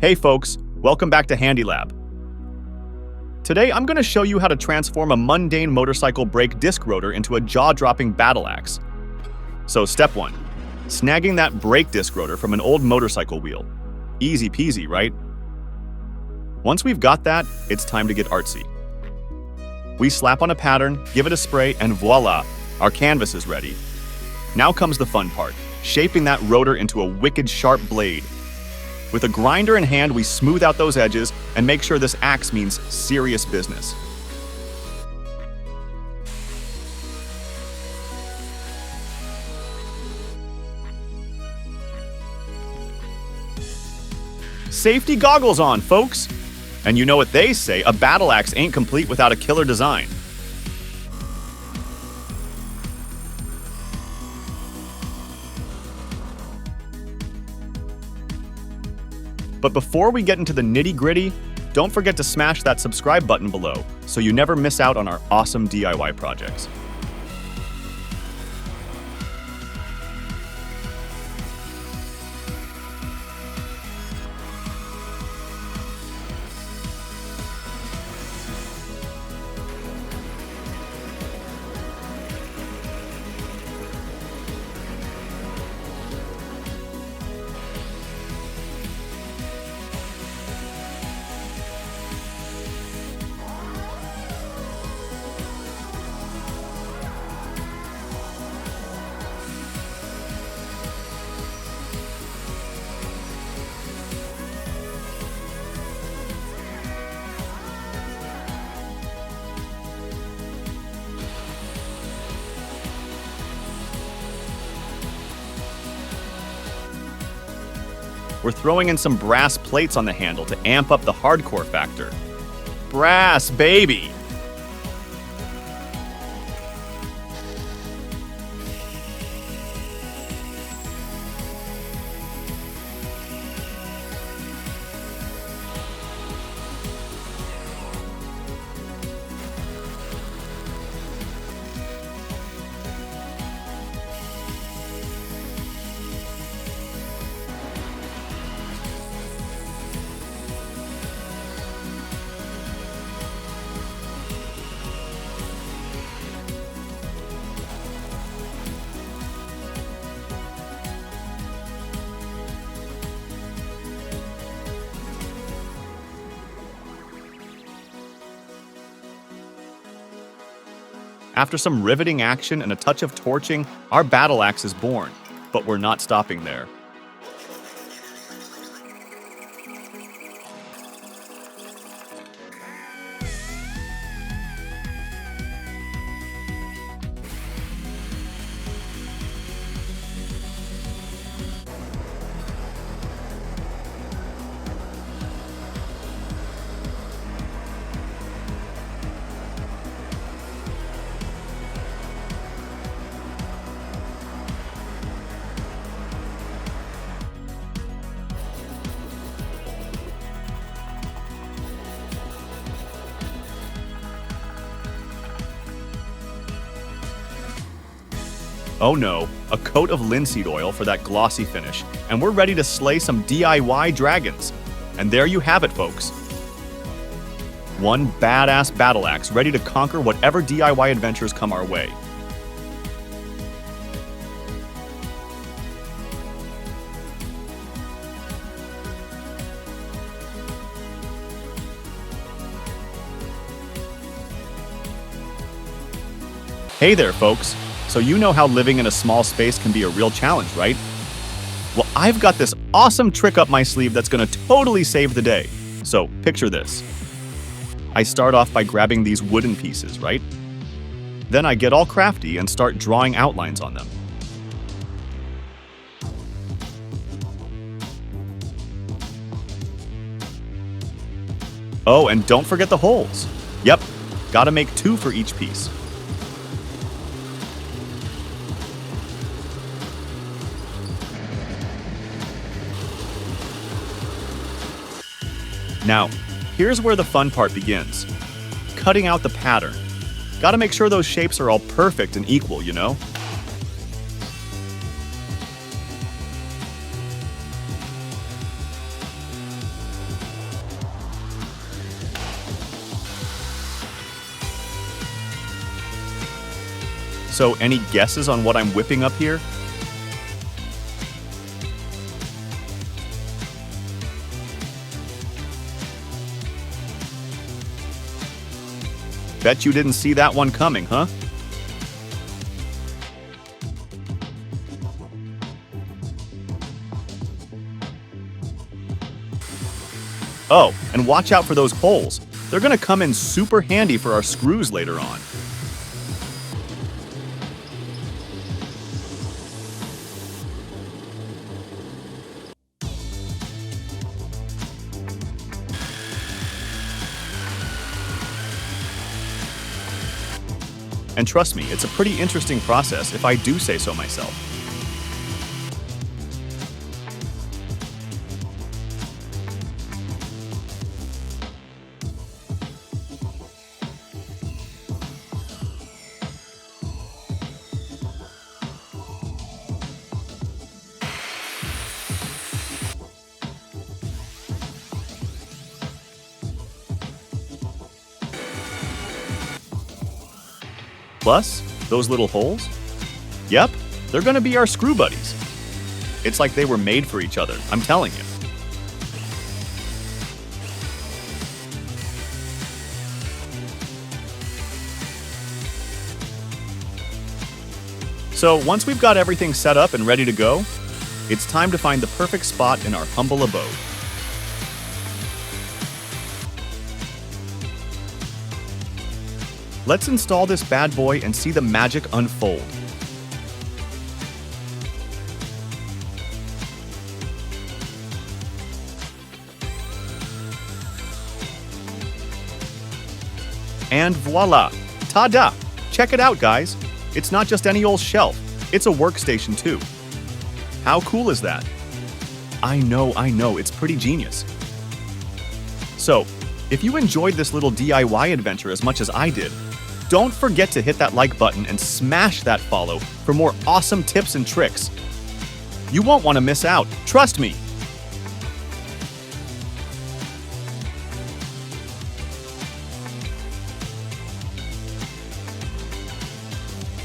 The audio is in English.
Hey folks, welcome back to Handy Lab. Today I'm going to show you how to transform a mundane motorcycle brake disc rotor into a jaw-dropping battle axe. So step 1. Snagging that brake disc rotor from an old motorcycle wheel. Easy peasy, right? Once we've got that, it's time to get artsy. We slap on a pattern, give it a spray, and voila, our canvas is ready. Now comes the fun part, shaping that rotor into a wicked sharp blade. With a grinder in hand, we smooth out those edges and make sure this axe means serious business. Safety goggles on, folks! And you know what they say, a battle axe ain't complete without a killer design. But before we get into the nitty-gritty, don't forget to smash that subscribe button below so you never miss out on our awesome DIY projects. We're throwing in some brass plates on the handle to amp up the hardcore factor. Brass, baby! After some riveting action and a touch of torching, our battle axe is born. But we're not stopping there. Oh no, a coat of linseed oil for that glossy finish, and we're ready to slay some DIY dragons. And there you have it, folks. One badass battle axe ready to conquer whatever DIY adventures come our way. Hey there, folks. So you know how living in a small space can be a real challenge, right? Well, I've got this awesome trick up my sleeve that's gonna totally save the day. So picture this. I start off by grabbing these wooden pieces, right? Then I get all crafty and start drawing outlines on them. Oh, and don't forget the holes. Yep, gotta make 2 for each piece. Now, here's where the fun part begins. Cutting out the pattern. Gotta make sure those shapes are all perfect and equal, you know? So, any guesses on what I'm whipping up here? Bet you didn't see that one coming, huh? Oh, and watch out for those holes. They're gonna come in super handy for our screws later on. And trust me, it's a pretty interesting process if I do say so myself. Plus, those little holes? Yep, they're gonna be our screw buddies. It's like they were made for each other, I'm telling you. So once we've got everything set up and ready to go, it's time to find the perfect spot in our humble abode. Let's install this bad boy and see the magic unfold. And voila! Ta-da! Check it out, guys! It's not just any old shelf, it's a workstation too. How cool is that? I know, it's pretty genius. So, if you enjoyed this little DIY adventure as much as I did, don't forget to hit that like button and smash that follow for more awesome tips and tricks. You won't want to miss out, trust me!